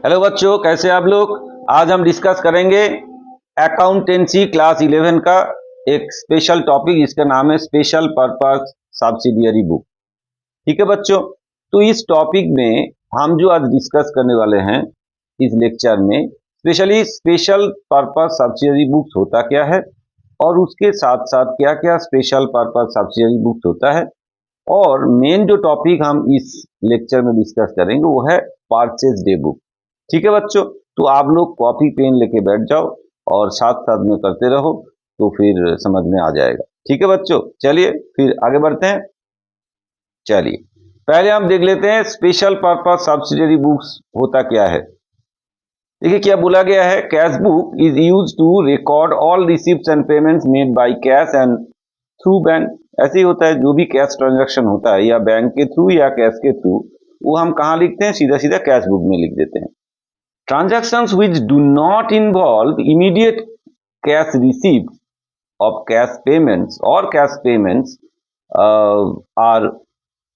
Hello बच्चों, कैसे आप लोग। आज हम डिस्कस करेंगे अकाउंटेंसी क्लास 11 का एक स्पेशल टॉपिक जिसका नाम है स्पेशल पर्पस सब्सिडियरी बुक। ठीक है बच्चों, तो इस टॉपिक में हम जो आज डिस्कस करने वाले हैं इस लेक्चर में specially special purpose subsidiary books होता क्या है और उसके साथ साथ क्या क्या स्पेशल पर्पस सब्सिडियरी बुक्स होता है, और मेन जो टॉपिक हम इस लेक्चर में डिस्कस करेंगे वो है परचेज डे बुक। ठीक है बच्चों, तो आप लोग कॉपी पेन लेके बैठ जाओ और साथ साथ में करते रहो तो फिर समझ में आ जाएगा। ठीक है बच्चों, चलिए फिर आगे बढ़ते हैं। चलिए पहले हम देख लेते हैं स्पेशल पर्पस सब्सिडियरी बुक्स होता क्या है। देखिए क्या बोला गया है, cash book is use to record all receipts and payments made by cash and through bank. ऐसे ही होता है, जो भी कैश ट्रांजैक्शन होता है या बैंक के थ्रू या कैश के थ्रू, वो हम कहाँ लिखते हैं, सीधा सीधा कैश बुक में लिख देते हैं। Transactions which do not involve immediate cash receipts of cash payments or cash payments are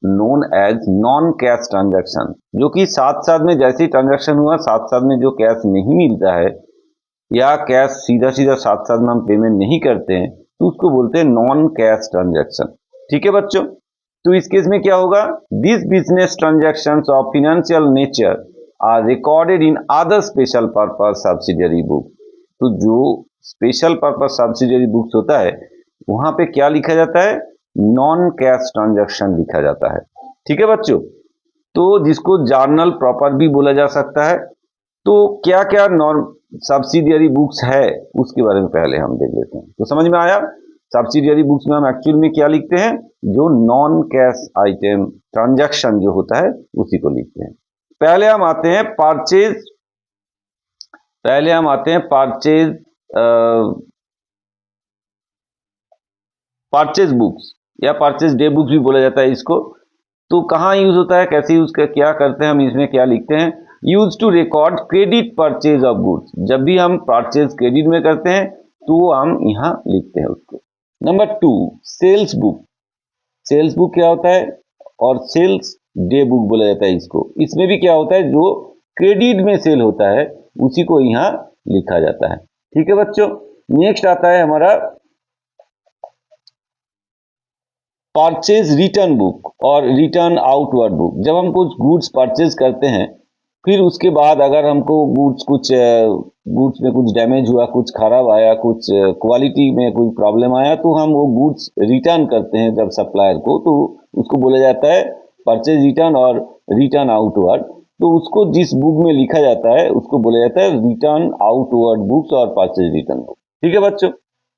known as non-cash transaction। जो कि साथ साथ में जैसे ही ट्रांजैक्शन हुआ साथ साथ में जो कैश नहीं मिलता है या कैश सीधा सीधा साथ साथ में हम पेमेंट नहीं करते हैं तो उसको बोलते हैं नॉन कैश ट्रांजैक्शन। ठीक है बच्चों, तो इस केस में क्या होगा, this business transactions of financial nature are recorded in other special purpose subsidiary book. तो जो स्पेशल पर्पस सब्सिडियरी बुक्स होता है वहां पे क्या लिखा जाता है, नॉन कैश ट्रांजैक्शन लिखा जाता है। ठीक है बच्चों, तो जिसको जर्नल प्रॉपर भी बोला जा सकता है। तो क्या क्या नॉन सब्सिडियरी बुक्स है उसके बारे में पहले हम देख लेते हैं। तो समझ में आया, सब्सिडियरी बुक्स में हम एक्चुअल में क्या लिखते हैं, जो नॉन कैश आइटम ट्रांजैक्शन जो होता है उसी को लिखते हैं। पहले हम आते हैं परचेज बुक्स या परचेज डे बुक्स भी बोला जाता है इसको। तो कहाँ यूज होता है, कैसे यूज कर, क्या करते हैं हम इसमें, क्या लिखते हैं, use to record credit purchase of goods. जब भी हम परचेज क्रेडिट में करते हैं तो हम यहाँ लिखते हैं उसको। Number 2, sales book. Sales book क्या होता है, और सेल्स डे बुक बोला जाता है इसको। इसमें भी क्या होता है, जो क्रेडिट में सेल होता है उसी को यहाँ लिखा जाता है। ठीक है बच्चों, नेक्स्ट आता है हमारा परचेज रिटर्न बुक और रिटर्न आउटवर्ड बुक। जब हम कुछ गुड्स परचेज करते हैं फिर उसके बाद अगर हमको गुड्स में कुछ डैमेज हुआ, कुछ खराब आया, कुछ क्वालिटी में कोई प्रॉब्लम आया तो हम वो गुड्स रिटर्न करते हैं जब सप्लायर को, तो उसको बोला जाता है परचेज रिटर्न और रिटर्न आउटवर्ड। तो उसको जिस बुक में लिखा जाता है उसको बोला जाता है रिटर्न आउटवर्ड बुक्स और परचेज रिटर्न बुक। ठीक है बच्चों,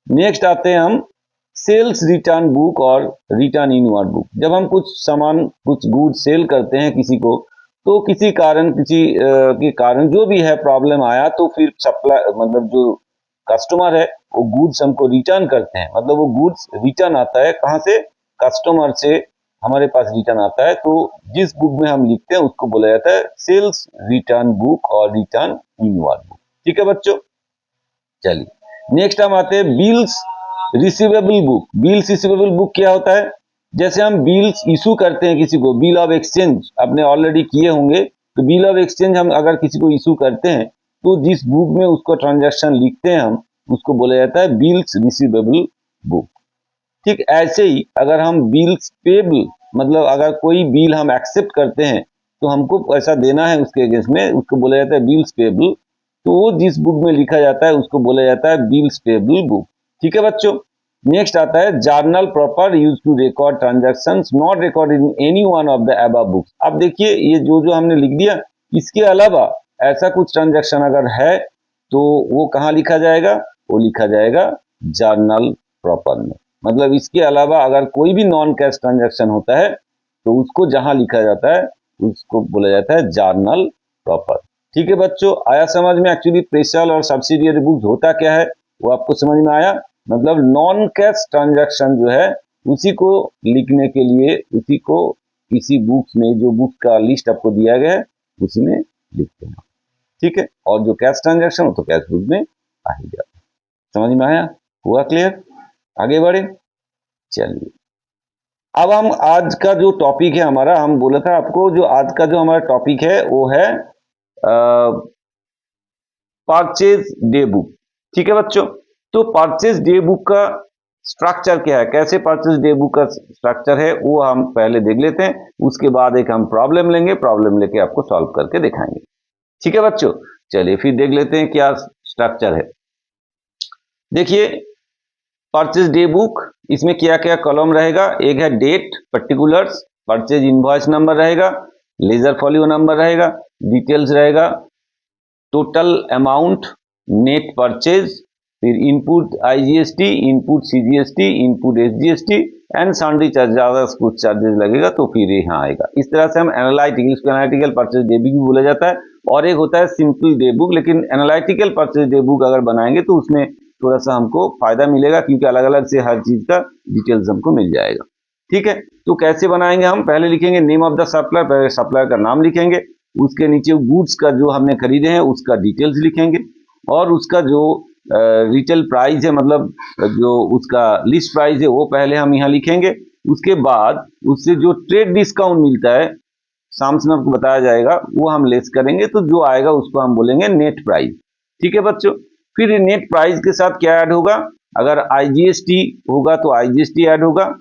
नेक्स्ट आते हैं हम सेल्स रिटर्न बुक और रिटर्न इनवर्ड बुक। जब हम कुछ सामान, कुछ गुड सेल करते हैं किसी को, तो किसी कारण, के कारण जो भी है प्रॉब्लम आया, तो फिर सप्लाई मतलब जो कस्टमर है वो गुड्स हमको रिटर्न करते हैं। मतलब वो गुड्स रिटर्न आता है कहाँ से, कस्टमर से हमारे पास रिटर्न आता है। तो जिस बुक में हम लिखते हैं उसको बोला जाता है सेल्स रिटर्न बुक और रिटर्न इनवर्ड बुक। ठीक है बच्चों, चलिए नेक्स्ट हम आते हैं bills receivable book. Bills receivable book क्या होता है, जैसे हम बिल्स इशू करते हैं किसी को, बिल ऑफ एक्सचेंज आपने ऑलरेडी किए होंगे, तो बिल ऑफ एक्सचेंज हम अगर किसी को इशू करते हैं तो जिस बुक में उसको ट्रांजैक्शन लिखते हैं हम उसको बोला जाता है बिल्स रिसीवेबल बुक। ठीक ऐसे ही अगर हम बिल्स पेबल, मतलब अगर कोई बिल हम एक्सेप्ट करते हैं तो हमको पैसा देना है उसके अगेंस्ट में, उसको बोला जाता है बिल्स पेबल। तो वो जिस बुक में लिखा जाता है उसको बोला जाता है बिल्स पेबल बुक। ठीक है बच्चों, नेक्स्ट आता है journal proper use to record transactions not recorded in any one of the above books. अब देखिए ये जो हमने लिख दिया, इसके अलावा ऐसा कुछ ट्रांजैक्शन अगर है तो वो कहाँ लिखा जाएगा, वो लिखा जाएगा जर्नल प्रॉपर में। मतलब इसके अलावा अगर कोई भी नॉन कैश ट्रांजैक्शन होता है तो उसको जहां लिखा जाता है उसको बोला जाता है जर्नल प्रॉपर। ठीक है बच्चों, आया समझ में एक्चुअली स्पेशल और सब्सिडियरी बुक्स होता क्या है, वो आपको समझ में आया। मतलब नॉन कैश ट्रांजैक्शन जो है उसी को लिखने के लिए, उसी को किसी बुक्स में, जो बुक का लिस्ट आपको दिया गया है उसी में लिखते हैं। ठीक है, और जो कैश ट्रांजैक्शन हो तो कैश बुक में आ ही जाता है। समझ में आया, हुआ क्लियर, आगे बढ़े। चलिए अब हम आज का जो टॉपिक है हमारा, हम बोला था आपको जो आज का जो हमारा टॉपिक है वो है परचेज डे बुक। ठीक है बच्चों, तो परचेज डे बुक का स्ट्रक्चर क्या है, कैसे परचेज डे बुक का स्ट्रक्चर है वो हम पहले देख लेते हैं, उसके बाद एक हम प्रॉब्लम लेंगे, प्रॉब्लम लेके आपको सॉल्व करके दिखाएंगे। ठीक है बच्चों, चलिए फिर देख लेते हैं क्या स्ट्रक्चर है। देखिए परचेज डे बुक, इसमें क्या क्या कॉलम रहेगा, एक है date, particulars, purchase invoice number रहेगा, लेजर फॉलियो नंबर रहेगा, डिटेल्स रहेगा, टोटल अमाउंट, नेट परचेज, फिर input IGST, input CGST, input SGST and sundry charge, ज्यादा कुछ चार्जेस लगेगा तो फिर यहाँ आएगा। इस तरह से हम एनालिटिकल, इसको एनालिटिकल परचेज डे बुक भी बोला जाता है, और एक होता है सिंपल डे बुक। लेकिन एनालिटिकल परचेज डे बुक अगर बनाएंगे तो उसमें थोड़ा सा हमको फायदा मिलेगा, क्योंकि अलग अलग से हर चीज का डिटेल्स हमको मिल जाएगा। ठीक है, तो कैसे बनाएंगे हम, पहले लिखेंगे नेम ऑफ द सप्लायर, पहले सप्लायर का नाम लिखेंगे, उसके नीचे गुड्स का जो हमने खरीदे हैं उसका डिटेल्स लिखेंगे, और उसका जो रिटेल प्राइस है, मतलब जो उसका लिस्ट प्राइस है वो पहले हम यहाँ लिखेंगे। उसके बाद उससे जो ट्रेड डिस्काउंट मिलता है, सामने आपको बताया जाएगा, वो हम लेस करेंगे, तो जो आएगा उसको हम बोलेंगे नेट प्राइस। ठीक है बच्चों, फिर नेट प्राइस के साथ क्या ऐड होगा, अगर आईजीएसटी होगा तो आईजीएसटी ऐड होगा,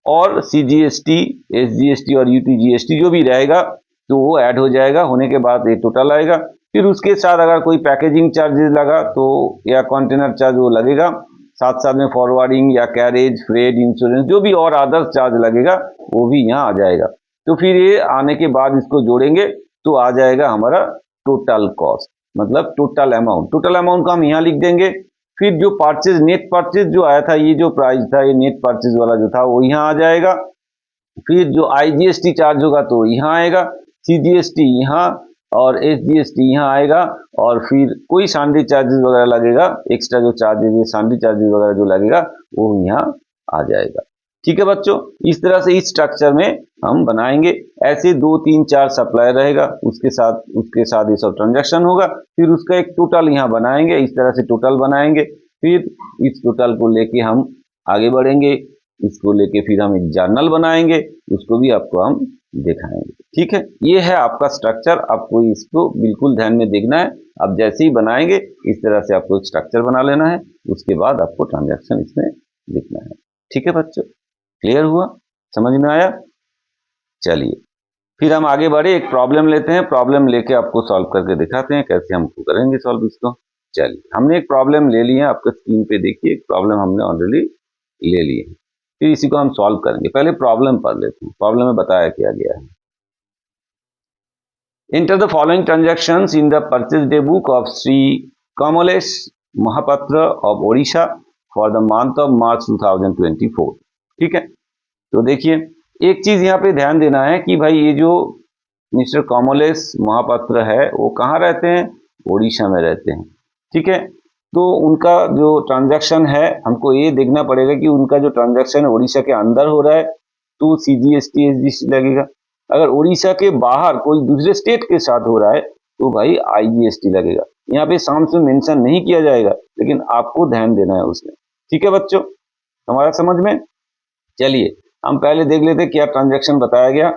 और सीजीएसटी, एसजीएसटी और यूटीजीएसटी जो भी रहेगा तो वो ऐड हो जाएगा, होने के बाद ये टोटल आएगा। फिर उसके साथ अगर कोई पैकेजिंग चार्जेस लगा तो, या कंटेनर चार्ज वो लगेगा, साथ साथ में फॉरवर्डिंग या कैरेज, फ्रेट, इंश्योरेंस, जो भी और अदर्स चार्ज लगेगा वो भी यहाँ आ जाएगा। तो फिर ये आने के बाद इसको जोड़ेंगे तो आ जाएगा हमारा टोटल कॉस्ट, मतलब टोटल अमाउंट। टोटल अमाउंट को हम यहाँ लिख देंगे। फिर जो परचेज, नेट परचेज जो आया था, ये जो प्राइस था, ये नेट परचेज वाला जो था वो यहाँ आ जाएगा। फिर जो आईजीएसटी चार्ज होगा तो यहाँ आएगा, सीजीएसटी यहाँ, और एसजीएसटी यहाँ आएगा, और फिर कोई सन्ड्री चार्जेस वगैरह लगेगा, एक्स्ट्रा जो चार्जेस है, सन्ड्री चार्जेस वगैरह जो लगेगा वो यहाँ आ जाएगा। ठीक है बच्चों, इस तरह से इस स्ट्रक्चर में हम बनाएंगे। ऐसे 2 3 4 सप्लायर रहेगा, उसके साथ ये सब ट्रांजैक्शन होगा, फिर उसका एक टोटल यहाँ बनाएंगे, इस तरह से टोटल बनाएंगे। फिर इस टोटल को लेके हम आगे बढ़ेंगे, इसको लेके फिर हम एक जर्नल बनाएंगे, उसको भी आपको हम दिखाएंगे। ठीक है, ये है आपका स्ट्रक्चर, आपको इसको बिल्कुल ध्यान में देखना है। आप जैसे ही बनाएंगे इस तरह से आपको एक स्ट्रक्चर बना लेना है, उसके बाद आपको ट्रांजैक्शन इसमें लिखना है। ठीक है बच्चों, क्लियर हुआ, समझ में आया? चलिए फिर हम आगे बढ़े, एक प्रॉब्लम लेते हैं, प्रॉब्लम लेके आपको सॉल्व करके दिखाते हैं कैसे हमको करेंगे सॉल्व इसको। चलिए, हमने एक प्रॉब्लम ले ली है, आपके स्क्रीन पे देखिए, एक प्रॉब्लम हमने ऑलरेडी ले ली है। फिर इसी को हम सॉल्व करेंगे। पहले प्रॉब्लम पढ़ लेते हैं, प्रॉब्लम में बताया क्या गया है। Enter the following transactions in the purchase day book of Shri Kamlesh Mahapatra of Odisha for the month of March 2024। ठीक है, तो देखिए एक चीज यहाँ पे ध्यान देना है कि भाई ये जो मिस्टर कमलेश महापात्र है वो कहाँ रहते हैं, ओडिशा में रहते हैं। ठीक है, तो उनका जो ट्रांजैक्शन है हमको ये देखना पड़ेगा कि उनका जो ट्रांजैक्शन है उड़ीसा के अंदर हो रहा है तो सीजीएसटी एसजीएसटी लगेगा, अगर उड़ीसा के बाहर कोई दूसरे स्टेट के साथ हो रहा है तो भाई आईजीएसटी लगेगा। यहाँ पे सामने से मेंशन नहीं किया जाएगा, लेकिन आपको ध्यान देना है उसमें। ठीक है बच्चों, हमारा समझ में? चलिए हम पहले देख लेते क्या ट्रांजैक्शन बताया गया।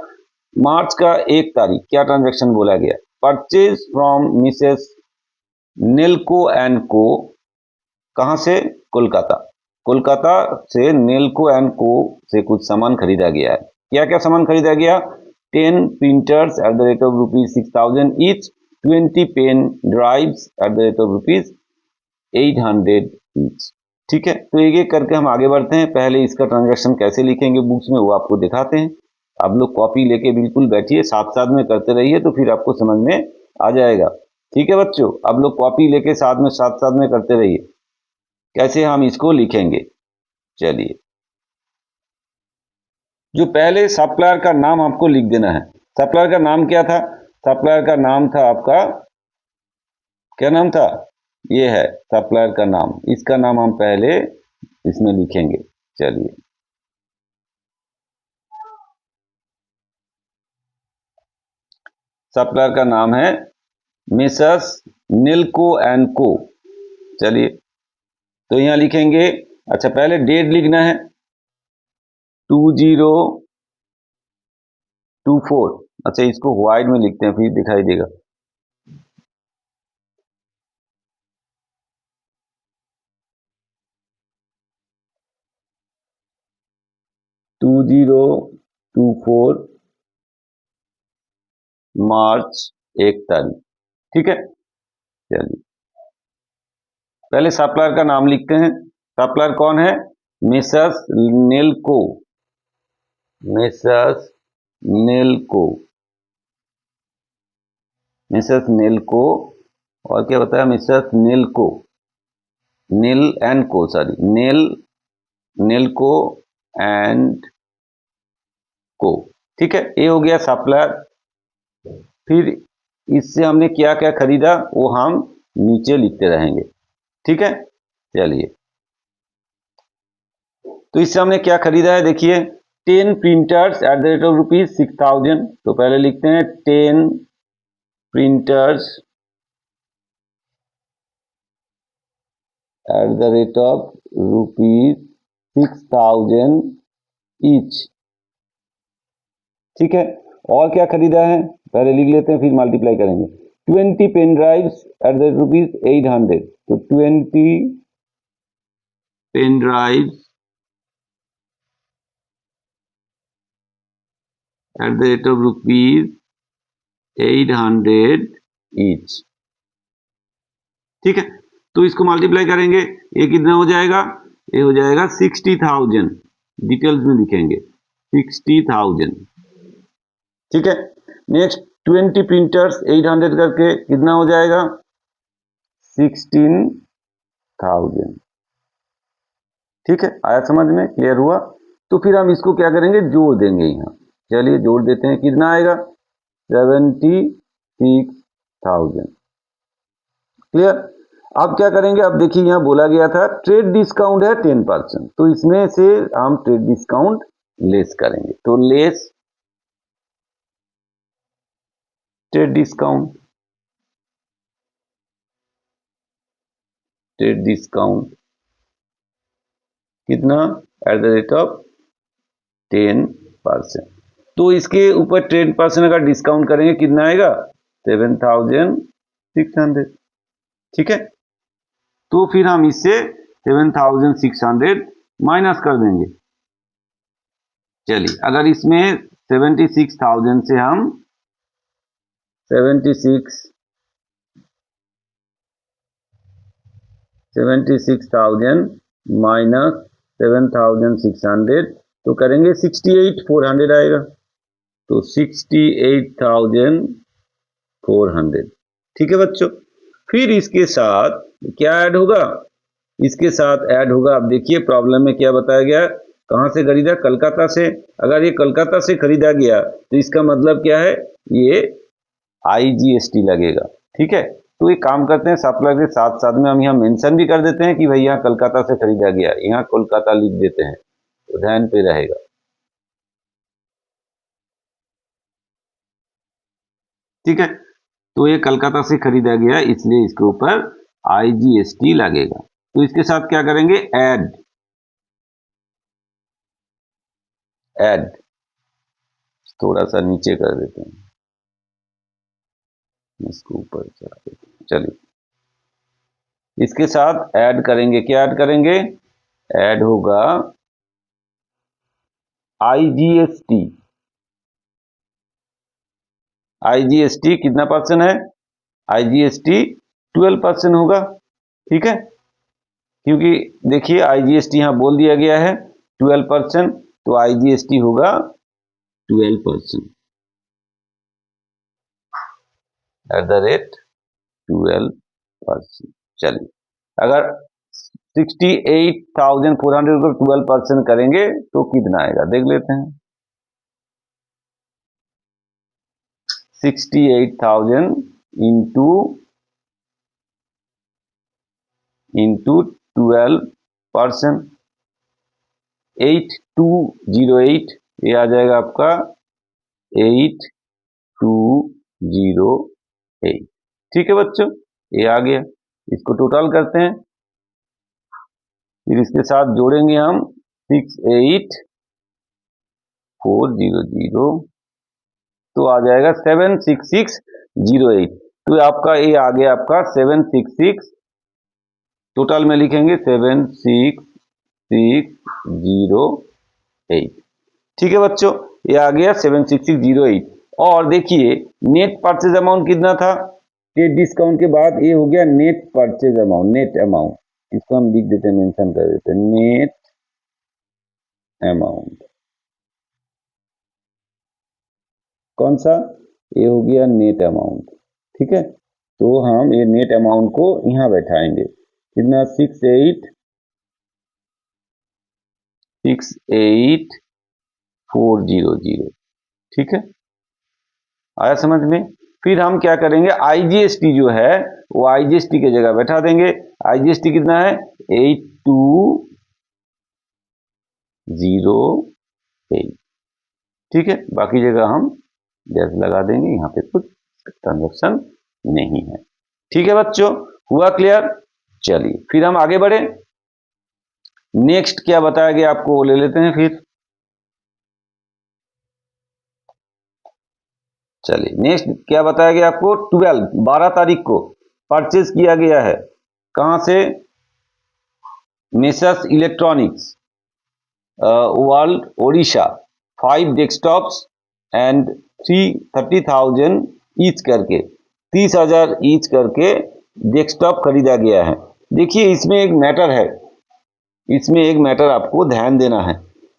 मार्च का 1 तारीख क्या ट्रांजैक्शन बोला गया, purchase from Mrs Nelco and को, कहां से, कोलकाता, कोलकाता से नेल्को एंड को से कुछ सामान खरीदा गया है। क्या क्या सामान खरीदा गया, 10 printers at the rate of ₹6,000 each, 20 pen drives at the rate of ₹800 each. ठीक है, तो एक एक करके हम आगे बढ़ते हैं। पहले इसका ट्रांजैक्शन कैसे लिखेंगे बुक्स में वो आपको दिखाते हैं। आप लोग कॉपी लेके बिल्कुल बैठिए, साथ साथ में करते रहिए तो फिर आपको समझ में आ जाएगा। ठीक है बच्चों, आप लोग कॉपी लेके साथ में करते रहिए कैसे हम इसको लिखेंगे। चलिए, जो पहले सप्लायर का नाम आपको लिख देना है। सप्लायर का नाम क्या था, सप्लायर का नाम था आपका, क्या नाम था, ये है सप्लायर का नाम, इसका नाम हम पहले इसमें लिखेंगे। चलिए, सप्लायर का नाम है मेसर्स नेल्को एंड को। चलिए, तो यहां लिखेंगे, अच्छा पहले डेट लिखना है 2024। अच्छा इसको व्हाइट में लिखते हैं फिर दिखाई देगा, 4024 मार्च 1 तारीख। ठीक है, चलिए पहले सप्लायर का नाम लिखते हैं। सप्लायर कौन है? Messrs Nelco, messrs Nelco, Mrs Nelco. और क्या बताया? मिसेस नेल्को, नेल एंड को, सॉरी नेल्को एंड को। ठीक है, ये हो गया सप्लायर। फिर इससे हमने क्या क्या खरीदा वो हम नीचे लिखते रहेंगे। ठीक है, चलिए तो इससे हमने क्या खरीदा है देखिए, 10 printers at the rate of ₹6,000। तो पहले लिखते हैं 10 printers at the rate of ₹6,000 each। ठीक है, और क्या खरीदा है पहले लिख लेते हैं, फिर मल्टीप्लाई करेंगे। 20 pen drives at the rate ₹800। तो 20 pen drives at the rate of ₹800 each। ठीक है, तो इसको मल्टीप्लाई करेंगे, ये कितना हो जाएगा? ये हो जाएगा 60,000। डिटेल्स में लिखेंगे 60,000। ठीक है, नेक्स्ट 20 प्रिंटर्स 800 करके कितना हो जाएगा? 16,000। ठीक है, आया समझ में? क्लियर हुआ? तो फिर हम इसको क्या करेंगे? जोड़ देंगे यहाँ। चलिए जोड़ देते हैं, कितना आएगा? 76,000। क्लियर? अब क्या करेंगे? अब देखिए यहाँ बोला गया था ट्रेड डिस्काउंट है 10%, तो इसमें से हम ट्रेड डिस्काउंट लेस करेंगे। तो less trade discount, trade discount कितना? At the rate of 10%। तो इसके ऊपर 10% अगर डिस्काउंट करेंगे कितना आएगा? 7,600। ठीक है, तो फिर हम इससे 7,600 माइनस कर देंगे। चलिए अगर इसमें 76,000 से हम 76,000 माइनस 7,600 तो करेंगे 68,400 आएगा। तो 68,400। ठीक है बच्चों, फिर इसके साथ क्या ऐड होगा? इसके साथ ऐड होगा, अब देखिए प्रॉब्लम में क्या बताया गया, कहां से खरीदा? कलकत्ता से। अगर ये कलकत्ता से खरीदा गया तो इसका मतलब क्या है? ये IGST लगेगा। ठीक है, तो एक काम करते हैं, सप्लायर के साथ साथ में हम यहाँ मेंशन भी कर देते हैं कि भाई यहाँ कलकत्ता से खरीदा गया, यहाँ कोलकाता लिख देते हैं तो ध्यान पे रहेगा। ठीक है, तो ये कलकत्ता से खरीदा गया इसलिए इसके ऊपर IGST लगेगा। तो इसके साथ क्या करेंगे? ऐड, ऐड थोड़ा सा नीचे कर देते हैं, इसको ऊपर चला देते हैं। चलिए इसके साथ ऐड करेंगे, क्या ऐड करेंगे? ऐड होगा IGST। IGST कितना परसेंट है? IGST 12% होगा। ठीक है, क्योंकि देखिए IGST यहां बोल दिया गया है 12%, तो IGST होगा 12% एट द रेट 12%। चलिए अगर 68,400 को 12% करेंगे तो कितना आएगा देख लेते हैं। 68,000 इंटू 12%, 8208, ये आ जाएगा आपका 8208। ठीक है बच्चों, ये आ गया। इसको टोटल करते हैं, फिर इसके साथ जोड़ेंगे हम 68,400, तो आ जाएगा 76608। तो आपका ये आ गया आपका 766, टोटल में लिखेंगे 76608। ठीक है बच्चों, ये आ गया 76608। और देखिए नेट परचेज अमाउंट कितना था, ट्रेड डिस्काउंट के बाद ये हो गया net purchase amount, net amount, इसको हम लिख देते हैं, मेंशन कर देते हैं, नेट अमाउंट। कौन सा, ये हो गया नेट अमाउंट। ठीक है, तो हम ये नेट अमाउंट को यहां बैठाएंगे, कितना, 68400। ठीक है, आया समझ में। फिर हम क्या करेंगे, आईजीएसटी जो है वो आईजीएसटी की जगह बैठा देंगे। आईजीएसटी कितना है, 8208। ठीक है, बाकी जगह हम जैसे लगा देंगे, यहाँ पे कुछ ट्रांजेक्शन नहीं है। ठीक है बच्चों, हुआ क्लियर। चलिए फिर हम आगे बढ़े, नेक्स्ट क्या बताया गया आपको वो ले लेते हैं फिर। चलिए नेक्स्ट क्या बताया गया आपको, 12 तारीख को परचेज किया गया है, कहां से, messrs electronics world Odisha, 5 desktops and 30,000 each करके, 30,000 ईच करके डेस्कटॉप खरीदा गया है। देखिए इसमें एक मैटर है, इसमें एक मैटर आपको ध्यान देना है।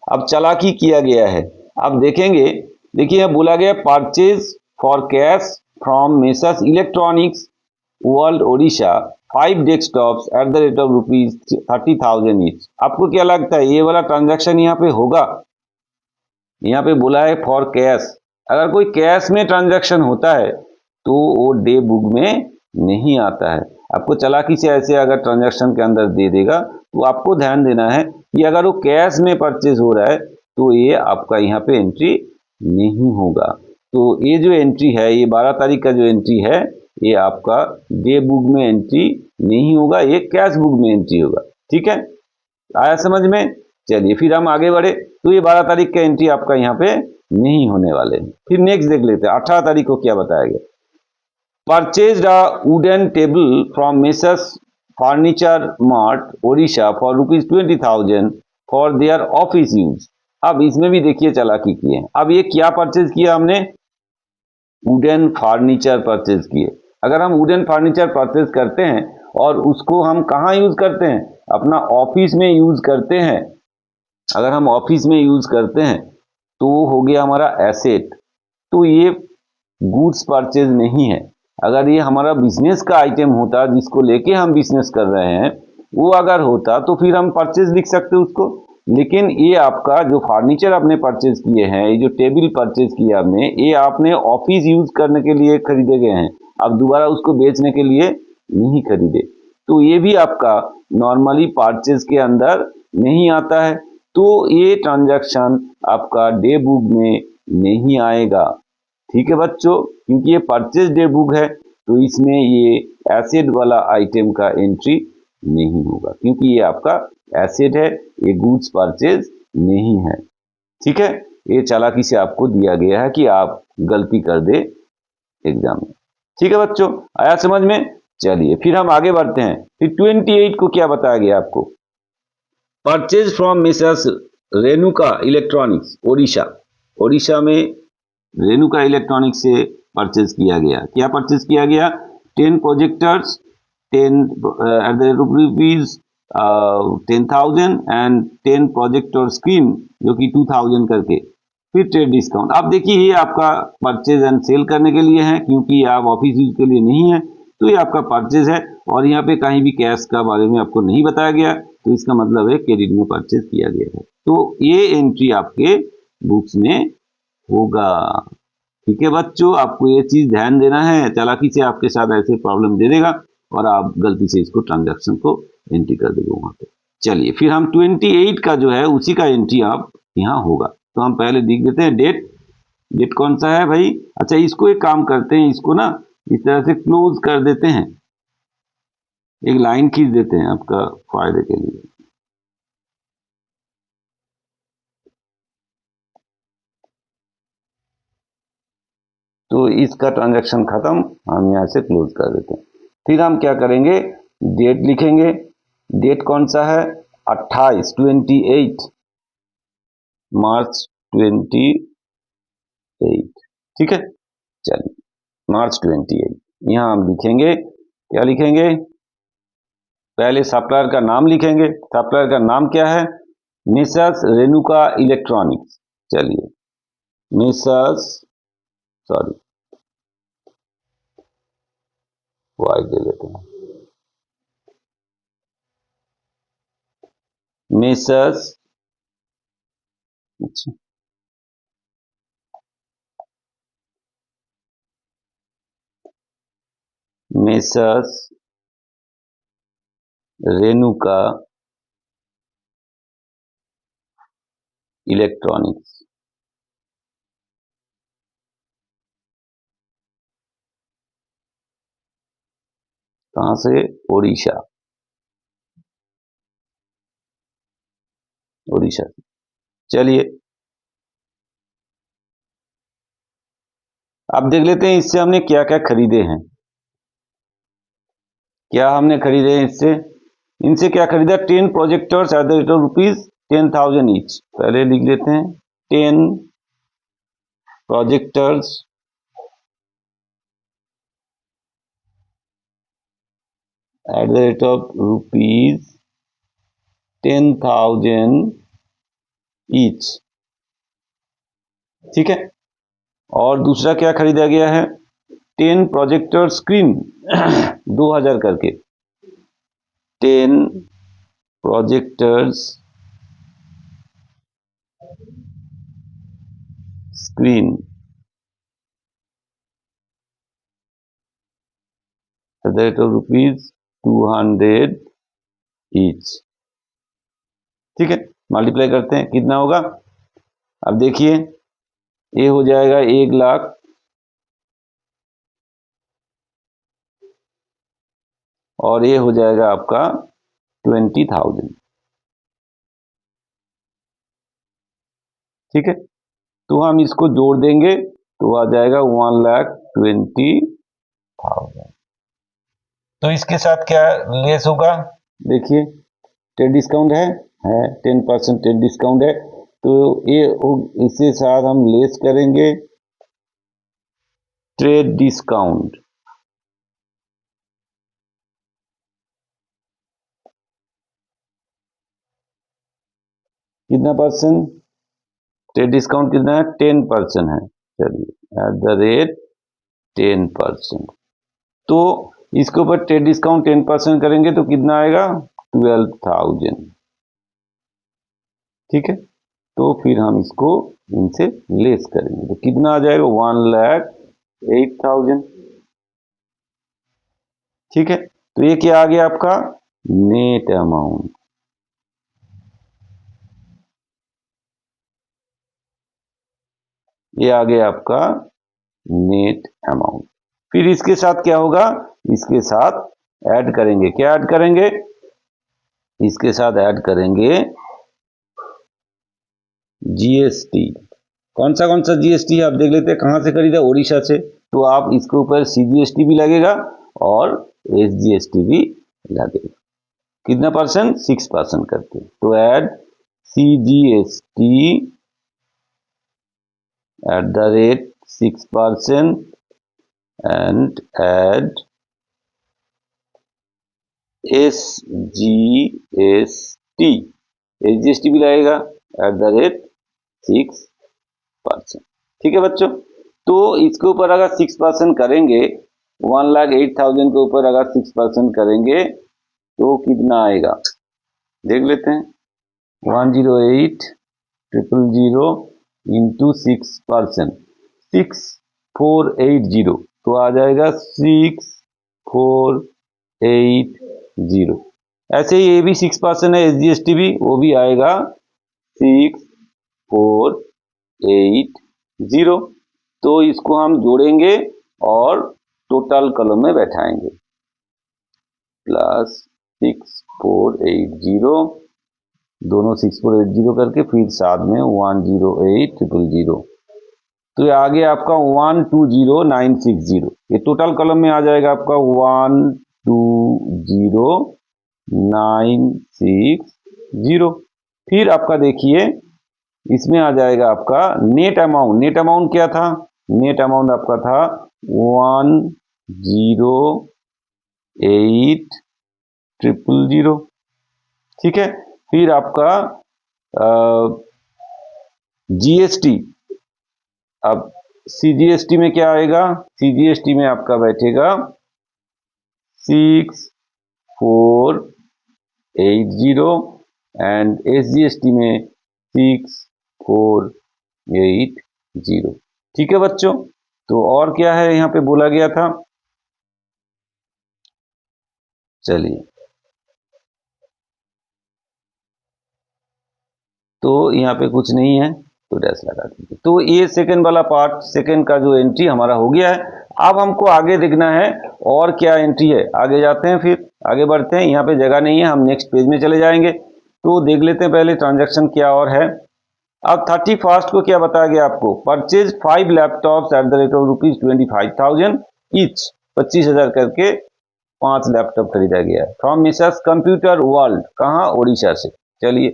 अब चालाकी किया गया है, अब देखेंगे, देखिए बोला गया purchase for cash from messrs electronics world Odisha 5 desktops eight the rate of ₹30,000 each. आपको क्या लगता है ये वाला ट्रांजैक्शन यहाँ पे होगा, यहाँ पे बोला है फॉर कैश, अगर कोई कैश में ट्रांजैक्शन होता है तो वो डे बुक में नहीं आता है। आपको चालाकी से ऐसे अगर ट्रांजैक्शन के अंदर दे देगा तो आपको ध्यान देना है कि अगर वो कैश में परचेज हो रहा है तो ये आपका यहाँ पे एंट्री नहीं होगा। तो ये जो एंट्री है, ये 12 तारीख का जो एंट्री है, ये आपका डे बुक में एंट्री नहीं होगा, ये कैश बुक में एंट्री होगा। ठीक है, आया समझ में। चलिए फिर हम आगे बढ़े, तो ये 12 तारीख का एंट्री आपका यहाँ पे नहीं होने वाले हैं। फिर नेक्स्ट देख लेते हैं, 18 तारीख को क्या बताया गया, purchased a wooden table from messrs furniture mart Odisha for ₹20,000 for their office use. अब इसमें भी देखिए चालाकी किए हैं। अब ये क्या परचेज किया हमने, वुडन फर्नीचर परचेज किए। अगर हम वुडन फर्नीचर परचेज करते हैं और उसको हम कहाँ यूज करते हैं, अपना ऑफिस में यूज करते हैं, अगर हम ऑफिस में यूज करते हैं तो हो गया हमारा एसेट, तो ये गुड्स परचेज नहीं है। अगर ये हमारा बिजनेस का आइटम होता जिसको लेके हम बिजनेस कर रहे हैं, वो अगर होता तो फिर हम परचेज लिख सकते उसको। लेकिन ये आपका जो फर्नीचर आपने परचेज किए हैं, ये जो टेबल परचेज किया आपने, ये आपने ऑफिस यूज करने के लिए खरीदे गए हैं, अब दोबारा उसको बेचने के लिए नहीं खरीदे, तो ये भी आपका नॉर्मली परचेज के अंदर नहीं आता है। तो ये ट्रांजैक्शन आपका डे बुक में नहीं आएगा। ठीक है बच्चों, क्योंकि ये परचेज डे बुक है तो इसमें ये एसेट वाला आइटम का एंट्री नहीं होगा, क्योंकि ये आपका एसेट है, ये गुड्स परचेज नहीं है। ठीक है, ये चालाकी से आपको दिया गया है कि आप गलती कर दे एग्जाम में। ठीक है बच्चों, आया समझ में। चलिए फिर हम आगे बढ़ते हैं, फिर 28 को क्या बताया गया आपको, purchase from Mrs Renuka electronics Odisha, Odisha में रेणुका इलेक्ट्रॉनिक्स से परचेज किया गया। क्या परचेज किया गया, 10 projectors 10 at the rupees 10,000 and 10 projector screen जो कि 2,000 करके, फिर ट्रेड डिस्काउंट। अब देखिए ये आपका परचेज एंड सेल करने के लिए है, क्योंकि आप ऑफिस यूज के लिए नहीं है, तो ये आपका परचेज है। और यहाँ पे कहीं भी कैश का बारे में आपको नहीं बताया गया, तो इसका मतलब है क्रेडिट में परचेज किया गया है, तो ये एंट्री आपके बुक्स में होगा। ठीक है बच्चों, आपको ये चीज ध्यान देना है, चालाकी से आपके साथ ऐसे प्रॉब्लम दे देगा और आप गलती से इसको ट्रांजैक्शन को एंट्री कर देंगे वहां पे। चलिए फिर हम 28 का जो है उसी का एंट्री आप यहाँ होगा, तो हम पहले लिख देते हैं डेट। डेट कौन सा है भाई, अच्छा इसको एक काम करते हैं, इसको ना इस तरह से क्लोज कर देते हैं, एक लाइन खींच देते हैं आपका फायदे के लिए। तो इसका ट्रांजैक्शन खत्म, हम यहाँ से क्लोज कर देते हैं। फिर हम क्या करेंगे, डेट लिखेंगे। डेट कौन सा है, 28 मार्च 28, ठीक है। चलिए मार्च 28 यहाँ हम लिखेंगे, क्या लिखेंगे, पहले सप्लायर का नाम लिखेंगे। सप्लायर का नाम क्या है, मेसर्स रेणुका इलेक्ट्रॉनिक्स। चलिए मेसर्स, सॉरी वाई दे लेते हैं, मेसर्स, अच्छा मेसर्स रेणुका इलेक्ट्रॉनिक्स, कहां से, ओडिशा, ओडिशा। चलिए अब देख लेते हैं इससे हमने क्या क्या खरीदे हैं। क्या हमने खरीदे हैं इससे, इनसे क्या खरीदा, 10 projectors eight the rate of ₹10,000 each. पहले लिख लेते हैं 10 projectors eight the rate of ₹10,000 each, ठीक है। और दूसरा क्या खरीदा गया है, 10 प्रोजेक्टर स्क्रीन 2000 करके, 10 projectors screen eight the rate of ₹200 each, ठीक है। मल्टीप्लाई करते हैं, कितना होगा, अब देखिए ये हो जाएगा 1 लाख, और ये हो जाएगा आपका 20,000, ठीक है। तो हम इसको जोड़ देंगे तो आ जाएगा 1,20,000। तो इसके साथ क्या लेस होगा, देखिए ट्रेड डिस्काउंट है 10% ट्रेड डिस्काउंट है, तो ये इसके साथ हम लेस करेंगे ट्रेड डिस्काउंट, कितना परसेंट, ट्रेड डिस्काउंट कितना है, 10% है। चलिए एट द रेट 10%, तो इसके ऊपर ट्रेड डिस्काउंट 10% करेंगे तो कितना आएगा, 12,000, ठीक है। तो फिर हम इसको इनसे लेस करेंगे तो कितना आ जाएगा, 1,08,000, ठीक है। तो ये क्या आ गया आपका नेट अमाउंट, ये आ गया आपका नेट अमाउंट। फिर इसके साथ क्या होगा, इसके साथ ऐड करेंगे, क्या ऐड करेंगे, इसके साथ ऐड करेंगे जीएसटी। कौन सा जीएसटी है आप देख लेते हैं, कहां से खरीदा, ओडिशा से, तो आप इसके ऊपर सीजीएसटी भी लगेगा और एसजीएसटी भी लगेगा, कितना परसेंट, 6% करके। तो add CGST at the rate 6% and add SGST भी लगेगा at the rate 6%, ठीक है बच्चों। तो इसके ऊपर अगर 6% करेंगे, 1,08,000 के ऊपर अगर 6% करेंगे तो कितना आएगा, देख लेते हैं, 108,000 इंटू 6%, 6480, तो आ जाएगा 6480। ऐसे ही ये भी 6% है, एसजीएसटी भी, वो भी आएगा 6480। तो इसको हम जोड़ेंगे और टोटल कॉलम में बैठाएंगे, प्लस 6480, दोनों 6480 करके फिर साथ में 108,000, तो ये आ गया आपका 120,960। ये टोटल कॉलम में आ जाएगा आपका 120,960। फिर आपका देखिए इसमें आ जाएगा आपका नेट अमाउंट। नेट अमाउंट क्या था? नेट अमाउंट आपका था 108000। ठीक है। फिर आपका जीएसटी। अब सीजीएसटी में क्या आएगा? सीजीएसटी में आपका बैठेगा 6480 एंड एसजीएसटी में 6480। ठीक है बच्चों। तो और क्या है यहाँ पे बोला गया था? चलिए, तो यहाँ पे कुछ नहीं है तो डैश लगा दीजिए। तो ये सेकंड वाला पार्ट, सेकंड का जो एंट्री हमारा हो गया है। अब हमको आगे देखना है और क्या एंट्री है। आगे जाते हैं, फिर आगे बढ़ते हैं। यहाँ पे जगह नहीं है, हम नेक्स्ट पेज में चले जाएंगे। तो देख लेते हैं पहले ट्रांजैक्शन क्या और है। अब 31 को क्या बताया गया आपको? Purchase 5 laptops eight the rate of ₹25,000 each. 25,000 करके 5 लैपटॉप खरीदा गया है फ्रॉम मिसेस कंप्यूटर वर्ल्ड। कहाँ? ओडिशा से। चलिए,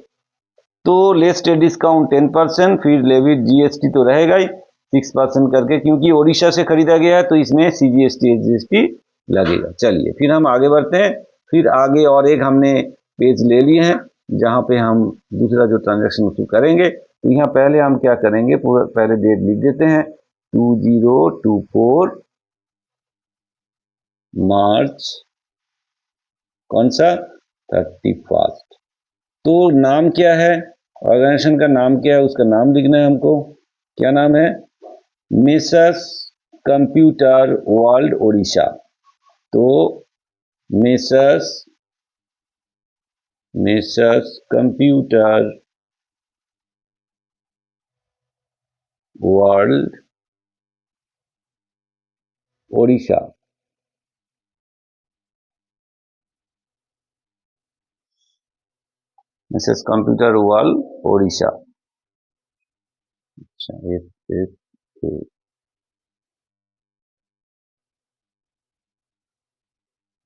तो लेस ट्रेड डिस्काउंट 10%, फिर लेविड जीएसटी तो रहेगा ही 6% करके, क्योंकि ओडिशा से खरीदा गया है तो इसमें सीजीएसटी जीएसटी लगेगा। चलिए, फिर हम आगे बढ़ते हैं। फिर आगे और एक हमने पेज ले लिए हैं जहां पे हम दूसरा जो ट्रांजैक्शन उसको करेंगे। तो यहाँ पहले हम क्या करेंगे, पूरा पहले डेट लिख देते हैं 2024 मार्च। कौन सा? 31। तो नाम क्या है? ऑर्गेनाइजेशन का नाम क्या है? उसका नाम लिखना है हमको। क्या नाम है? Messrs computer world Odisha. तो messrs computer world Odisha. Messrs computer world Odisha. अच्छा,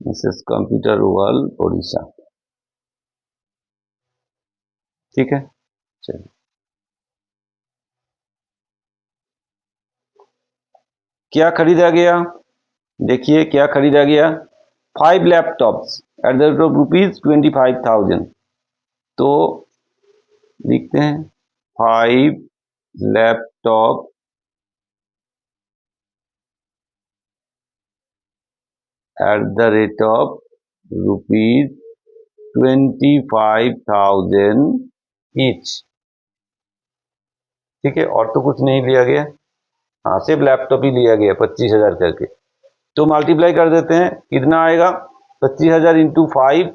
मिसेस कंप्यूटर वर्ल्ड ओडिशा। ठीक है। चलिए, क्या खरीदा गया? देखिए क्या खरीदा गया। 5 laptops eight the rate of ₹25,000। तो लिखते हैं 5 laptop eight the rate of ₹25,000 each. ठीक है, और तो कुछ नहीं लिया गया। हाँ, सिर्फ लैपटॉप ही लिया गया 25,000 करके। तो मल्टीप्लाई कर देते हैं, कितना आएगा? 25,000 इंटू 5,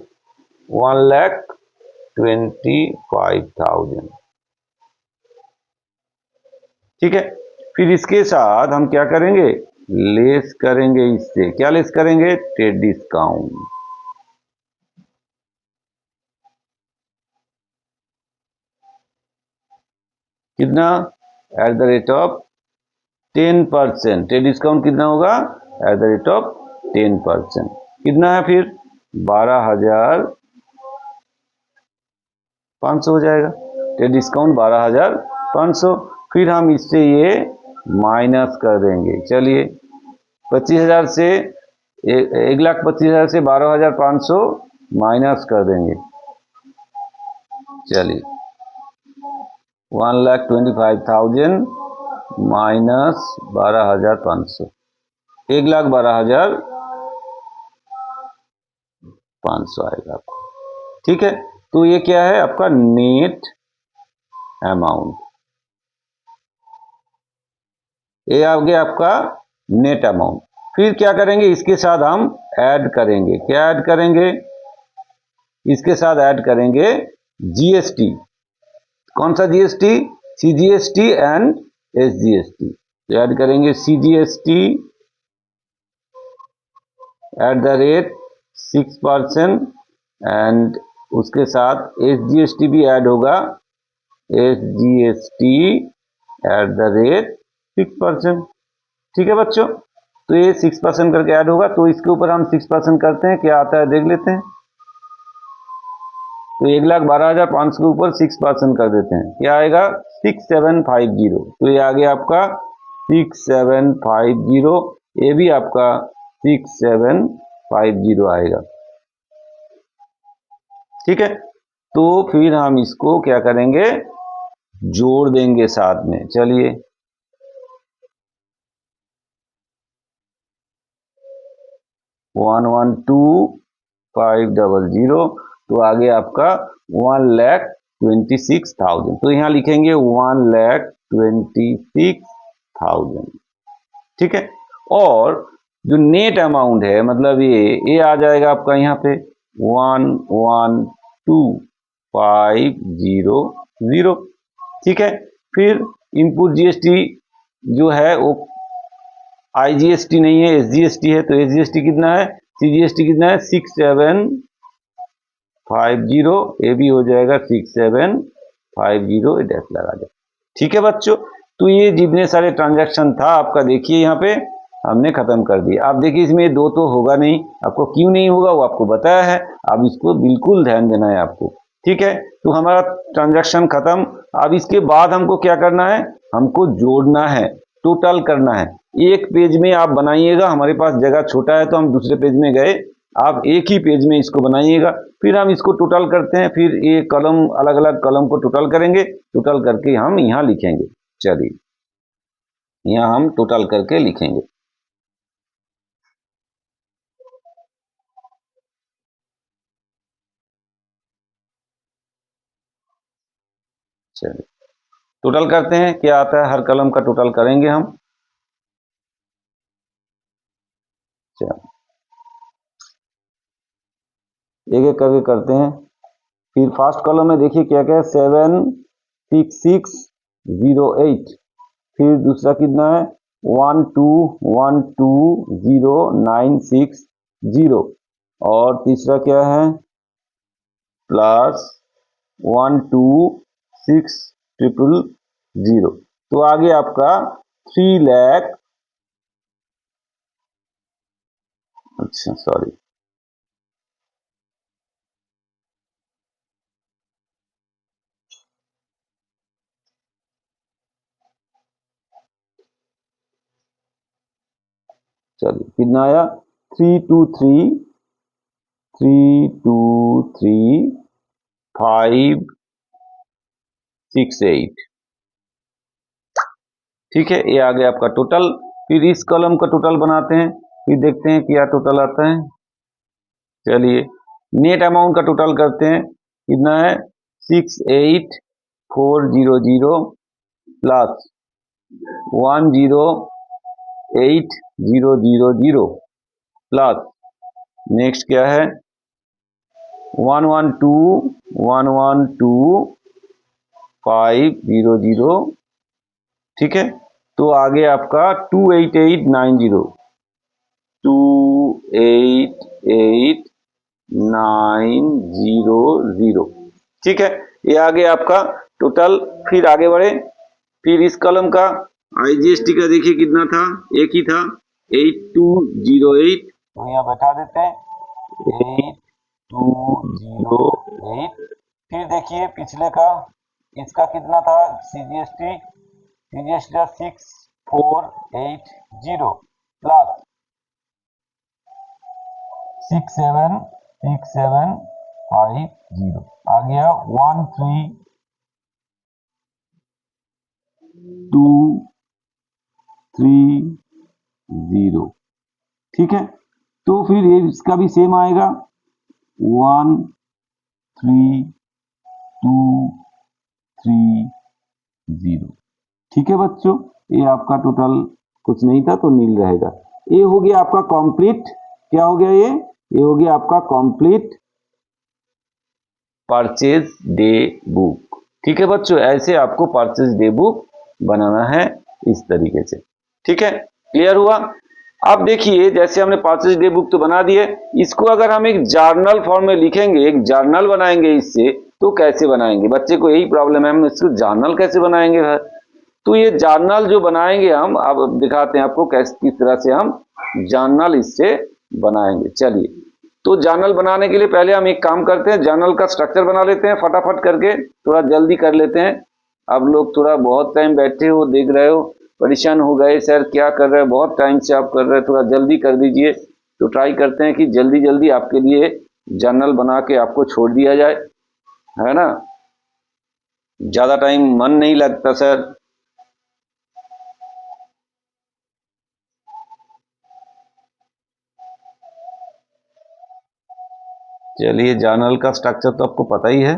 1,25,000। ठीक है। फिर इसके साथ हम क्या करेंगे? लेस करेंगे। इससे क्या लेस करेंगे? Trade discount. कितना? At the rate of 10%। Trade discount कितना होगा? At the rate of 10%। कितना है फिर? 12,500 हो जाएगा। Trade discount 12,500। फिर हम इससे ये माइनस कर देंगे। चलिए, 25,000 से 1,25,000 से 12,500 माइनस कर देंगे। चलिए, 1,25,000 माइनस 12,500, 1,12,500 आएगा आपको। ठीक है। तो ये क्या है आपका? Net amount. ये आ गया आपका नेट अमाउंट। फिर क्या करेंगे? इसके साथ हम ऐड करेंगे। क्या ऐड करेंगे? इसके साथ ऐड करेंगे जीएसटी। कौन सा GST? CGST and SGST. Add करेंगे CGST at the rate 6% and उसके साथ एसजीएसटी भी ऐड होगा। SGST at the rate 6%। ठीक है बच्चों, तो ये 6% करके ऐड होगा। तो इसके ऊपर हम 6% करते हैं, क्या आता है देख लेते हैं। तो 1,12,500 के ऊपर 6% कर देते हैं, क्या आएगा? 6750, तो ये आ गया आपका 6750, ये भी आपका 6750 आएगा। ठीक है, तो फिर हम इसको क्या करेंगे, जोड़ देंगे साथ में। चलिए 112500, तो आगे आपका 1,26,000, तो यहाँ लिखेंगे 1,26,000। ठीक है, और जो नेट अमाउंट है, मतलब ये आ जाएगा आपका यहाँ पे 1,12,500। ठीक है, फिर इनपुट जीएसटी जो है वो आईजीएसटी नहीं है, एसजीएसटी है, तो एसजीएसटी कितना है, सीजीएसटी कितना है 6750, ये भी हो जाएगा 6750, डैश लगा दे। ठीक है बच्चों, तो ये जितने सारे ट्रांजैक्शन था आपका, देखिए यहाँ पे हमने खत्म कर दिया। आप देखिए इसमें दो तो होगा नहीं, आपको क्यों नहीं होगा वो आपको बताया है, अब इसको बिल्कुल ध्यान देना है आपको। ठीक है, तो हमारा ट्रांजैक्शन खत्म। अब इसके बाद हमको क्या करना है, हमको जोड़ना है, टोटल करना है। एक पेज में आप बनाइएगा, हमारे पास जगह छोटा है तो हम दूसरे पेज में गए, आप एक ही पेज में इसको बनाइएगा, फिर हम इसको टोटल करते हैं, फिर ये कलम अलग अलग कलम को टोटल करेंगे, टोटल करके हम यहाँ लिखेंगे। चलिए यहाँ हम टोटल करके लिखेंगे। चलिए टोटल करते हैं, क्या आता है, हर कलम का टोटल करेंगे हम। चलिए एक एक करके करते हैं। फिर फर्स्ट कॉलम में देखिए क्या क्या है, 76608। फिर दूसरा कितना है 12120960, और तीसरा क्या है +12600। तो आगे आपका 3 लाख, अच्छा सॉरी, चलिए कितना आया 323,568। ठीक है, ये आ गया आपका टोटल। फिर इस कॉलम का टोटल बनाते हैं, फिर देखते हैं क्या टोटल आता है। चलिए नेट अमाउंट का टोटल करते हैं, कितना है 68,400 प्लस 108,000 प्लस नेक्स्ट क्या है 112,112,500। ठीक है, तो आगे आपका 28890, 288,900। ठीक है, ये आगे आपका टोटल। फिर आगे बढ़े, फिर इस कलम का आईजीएसटी का देखिए कितना था, एक ही था 8208, तो यहाँ बैठा देते हैं 8208। फिर देखिए पिछले का, इसका कितना था सीजीएसटी, सीजीएसटी 6480 प्लस 676750, आ गया 13230। ठीक है, तो फिर ये इसका भी सेम आएगा 13230। ठीक है बच्चों, ये आपका टोटल कुछ नहीं था तो नील रहेगा। ये हो गया आपका कंप्लीट, क्या हो गया ये हो गया आपका कंप्लीट परचेज डे बुक। ठीक है बच्चों, ऐसे आपको परचेज डे बुक बनाना है इस तरीके से। ठीक है, क्लियर हुआ। अब देखिए जैसे हमने परचेज डे बुक तो बना दिए, इसको अगर हम एक जर्नल फॉर्म में लिखेंगे, एक जर्नल बनाएंगे इससे, तो कैसे बनाएंगे, बच्चे को यही प्रॉब्लम है, हम इसको जर्नल कैसे बनाएंगे। तो ये जर्नल जो बनाएंगे हम, अब दिखाते हैं आपको कैसे, किस तरह से हम जर्नल इससे बनाएंगे। चलिए, तो जर्नल बनाने के लिए पहले हम एक काम करते हैं, जर्नल का स्ट्रक्चर बना लेते हैं फटाफट करके, थोड़ा जल्दी कर लेते हैं। आप लोग थोड़ा बहुत टाइम बैठे हो, देख रहे हो, परेशान हो गए सर क्या कर रहे हैं, बहुत टाइम से आप कर रहे हैं, थोड़ा जल्दी कर दीजिए। तो ट्राई करते हैं कि जल्दी जल्दी आपके लिए जर्नल बना के आपको छोड़ दिया जाए, है ना। ज़्यादा टाइम मन नहीं लगता सर। चलिए, जर्नल का स्ट्रक्चर तो आपको पता ही है,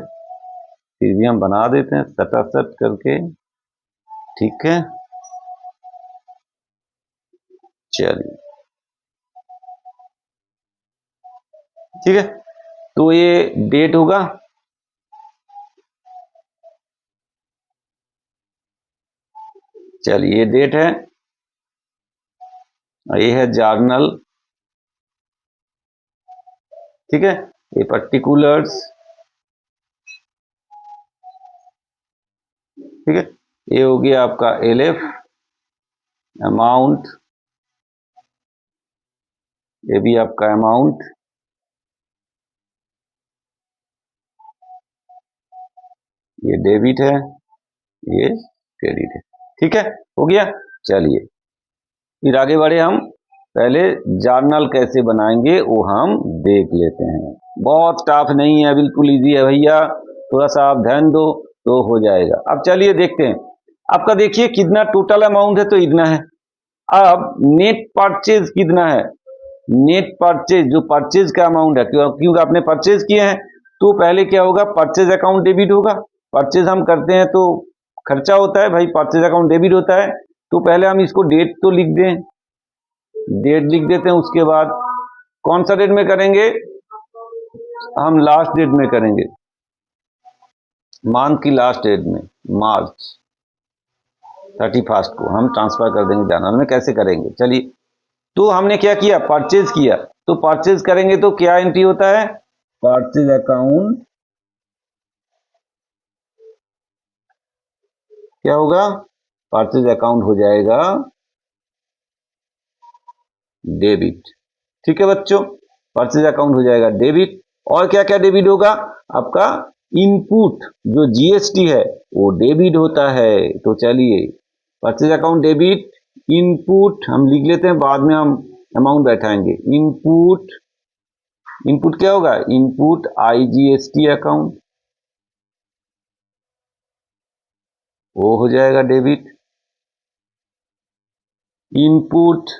फिर भी हम बना देते हैं सटासट करके। ठीक है, चलिए ठीक है। तो ये डेट होगा, चलिए ये डेट है, ये है जर्नल, ठीक है। ये पर्टिकुलर्स, ठीक है। ये हो गया आपका एलएफ, अमाउंट, ये भी आपका अमाउंट, ये डेबिट है, ये क्रेडिट है, ठीक है, हो गया। चलिए फिर आगे बढ़े हम, पहले जर्नल कैसे बनाएंगे वो हम देख लेते हैं। बहुत टफ नहीं है, बिल्कुल इजी है भैया, थोड़ा सा आप ध्यान दो तो हो जाएगा। अब चलिए देखते हैं, आपका देखिए कितना टोटल अमाउंट है, तो इतना है। अब नेट परचेज कितना है, नेट परचेज जो परचेज का अमाउंट है, क्योंकि आपने परचेज किए हैं, तो पहले क्या होगा, परचेज अकाउंट डेबिट होगा। परचेज हम करते हैं तो खर्चा होता है भाई, परचेज अकाउंट डेबिट होता है। तो पहले हम इसको डेट तो लिख दें, डेट लिख देते हैं। उसके बाद कौन सा डेट में करेंगे, हम लास्ट डेट में करेंगे, मंथ की लास्ट डेट में, मार्च 31 को हम ट्रांसफर कर देंगे जर्नल में। कैसे करेंगे, चलिए। तो हमने क्या किया, परचेज किया, तो परचेज करेंगे तो क्या एंट्री होता है, परचेज अकाउंट, क्या होगा, परचेज अकाउंट हो जाएगा डेबिट, ठीक है बच्चों, परचेज अकाउंट हो जाएगा डेबिट। और क्या क्या डेबिट होगा, आपका इनपुट जो जीएसटी है वो डेबिट होता है। तो चलिए, परचेज अकाउंट डेबिट, इनपुट हम लिख लेते हैं, बाद में हम अमाउंट बैठाएंगे। इनपुट, इनपुट क्या होगा, इनपुट आईजीएसटी अकाउंट, वो हो जाएगा डेबिट। इनपुट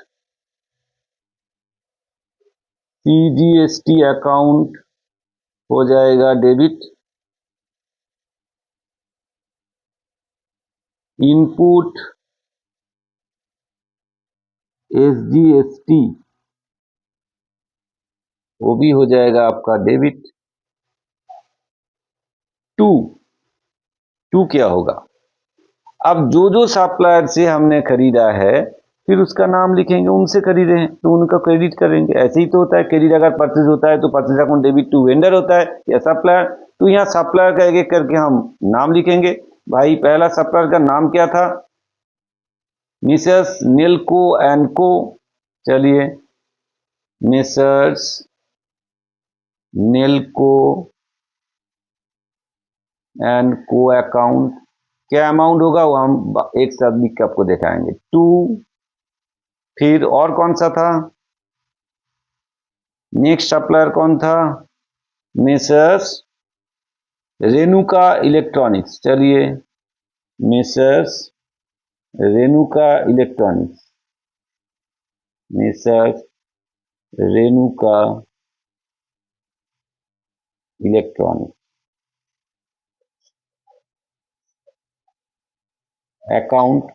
सीजीएसटी अकाउंट हो जाएगा डेबिट। इनपुट एसजीएसटी वो भी हो जाएगा आपका डेबिट। टू, टू क्या होगा, अब जो जो सप्लायर से हमने खरीदा है, फिर उसका नाम लिखेंगे, उनसे खरीदे हैं तो उनका क्रेडिट करेंगे। ऐसे ही तो होता है, क्रेडिट अगर परचेज होता है तो purchase account debit to vendor होता है या सप्लायर। तो यहाँ सप्लायर का एक एक करके हम नाम लिखेंगे। भाई पहला सप्लायर का नाम क्या था, मिसेस नेल्को एंड को, चलिए मिसेस नेल्को एंड को अकाउंट, क्या अमाउंट होगा वो हम एक साथ लिख के आपको दिखाएंगे, टू। फिर और कौन सा था, नेक्स्ट सप्लायर कौन था, मिसेस रेणुका इलेक्ट्रॉनिक्स, चलिए Mrs Renuka electronics, Mrs Renuka electronics account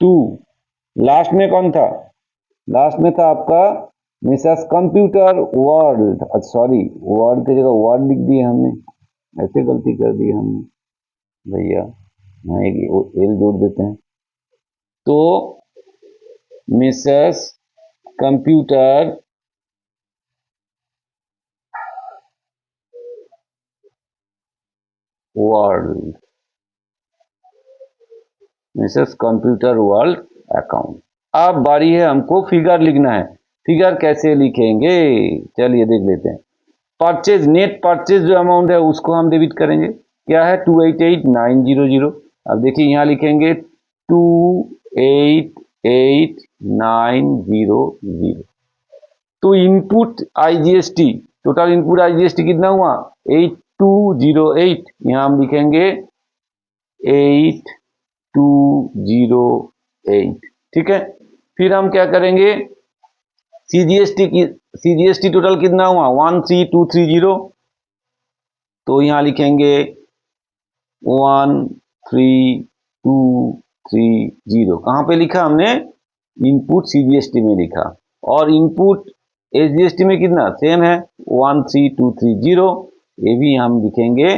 to. Last में कौन था, लास्ट में था आपका Mrs computer world, sorry world की जगह वर्ड लिख दिए हमने, ऐसे गलती कर दी हमने भैया, यहाँ एक एल जोड़ देते हैं। तो Mrs computer world, Mrs computer world account. अब बारी है हमको फिगर लिखना है। फिगर कैसे लिखेंगे, चलिए देख लेते हैं। परचेज, नेट परचेज जो अमाउंट है उसको हम डेबिट करेंगे, क्या है 288900। अब देखिए यहाँ लिखेंगे 288900। तो input IGST, total input IGST कितना हुआ 8208। यहाँ हम लिखेंगे 8208। ठीक है, फिर हम क्या करेंगे सीजीएसटी टोटल कितना हुआ 13230। तो यहाँ लिखेंगे 13230। कहाँ पे लिखा हमने इनपुट सीजीएसटी में लिखा, और इनपुट एसजीएसटी में कितना सेम है 13230। ये भी हम लिखेंगे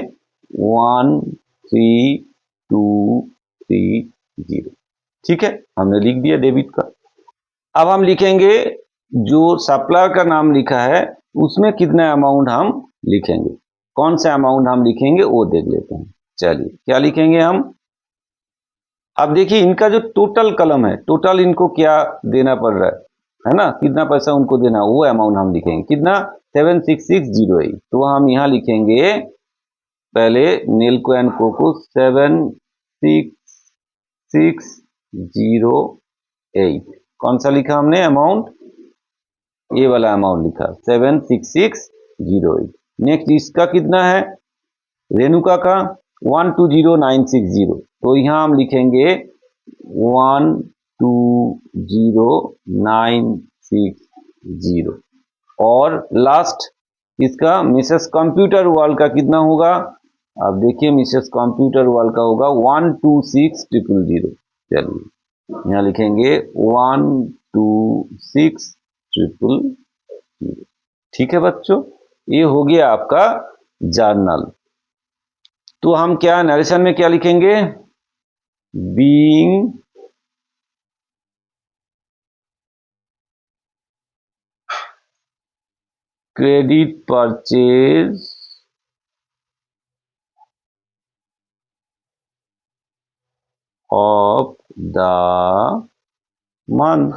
13230। ठीक है, हमने लिख दिया डेबिट का। अब हम लिखेंगे जो सप्लायर का नाम लिखा है उसमें कितना अमाउंट हम लिखेंगे, कौन सा अमाउंट हम लिखेंगे वो देख लेते हैं। चलिए क्या लिखेंगे हम। अब देखिए इनका जो टोटल कलम है, टोटल इनको क्या देना पड़ रहा है ना, कितना पैसा उनको देना, वो अमाउंट हम लिखेंगे कितना 76608। तो हम यहाँ लिखेंगे पहले नेल्को एंड को 76608। कौन सा लिखा हमने अमाउंट, ये वाला अमाउंट लिखा 76608। नेक्स्ट इसका कितना है रेणुका का 120960। तो यहाँ हम लिखेंगे 120960। और लास्ट इसका मिसेस कंप्यूटर वर्ल्ड का कितना होगा, अब देखिए मिसेस कंप्यूटर वर्ल्ड का होगा 126000। चलिए यहाँ लिखेंगे 126000। ठीक है बच्चों, ये हो गया आपका जर्नल। तो हम क्या नरेशन में क्या लिखेंगे, being credit purchase of the month.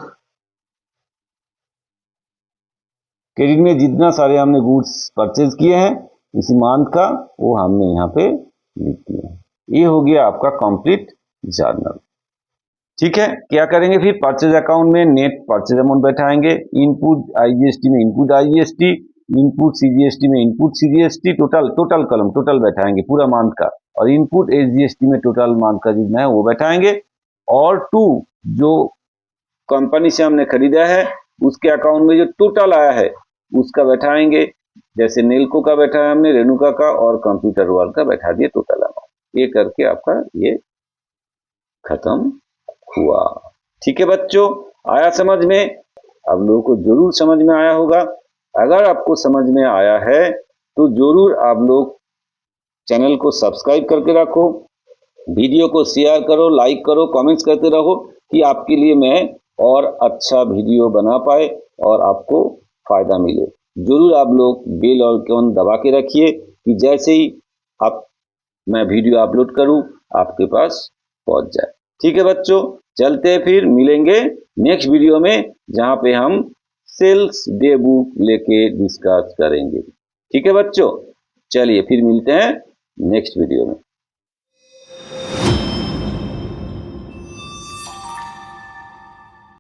Credit में जितना सारे हमने गुड्स परचेज किए हैं इसी मंथ का, वो हमने यहाँ पे लिख दिया। ये हो गया आपका कंप्लीट जर्नल। ठीक है, क्या करेंगे फिर परचेज अकाउंट में नेट परचेज अमाउंट बैठाएंगे, इनपुट आईजीएसटी में इनपुट आईजीएसटी, इनपुट सीजीएसटी में इनपुट सीजीएसटी, टोटल कलम टोटल बैठाएंगे पूरा मंथ का, और इनपुट एसजीएसटी में टोटल मंथ का जितना है वो बैठाएंगे। और टू जो कंपनी से हमने खरीदा है उसके अकाउंट में जो टोटल आया है उसका बैठाएंगे, जैसे नेल्को का बैठाया हमने, रेणुका का और कंप्यूटर वर्ल्ड का बैठा दिए टोटल अमाउंट। ये करके आपका ये खत्म हुआ। ठीक है बच्चों, आया समझ में, आप लोगों को जरूर समझ में आया होगा। अगर आपको समझ में आया है तो जरूर आप लोग चैनल को सब्सक्राइब करके रखो, वीडियो को शेयर करो, लाइक करो, कमेंट्स करते रहो कि आपके लिए मैं और अच्छा वीडियो बना पाए और आपको फायदा मिले। जरूर आप लोग बेल आइकन दबा के रखिए कि जैसे ही आप मैं वीडियो अपलोड करूं आपके पास पहुंच जाए। ठीक है बच्चों, चलते हैं फिर मिलेंगे नेक्स्ट वीडियो में जहां पे हम सेल्स डे बुक लेके डिस्कस करेंगे। ठीक है बच्चों, चलिए फिर मिलते हैं नेक्स्ट वीडियो में।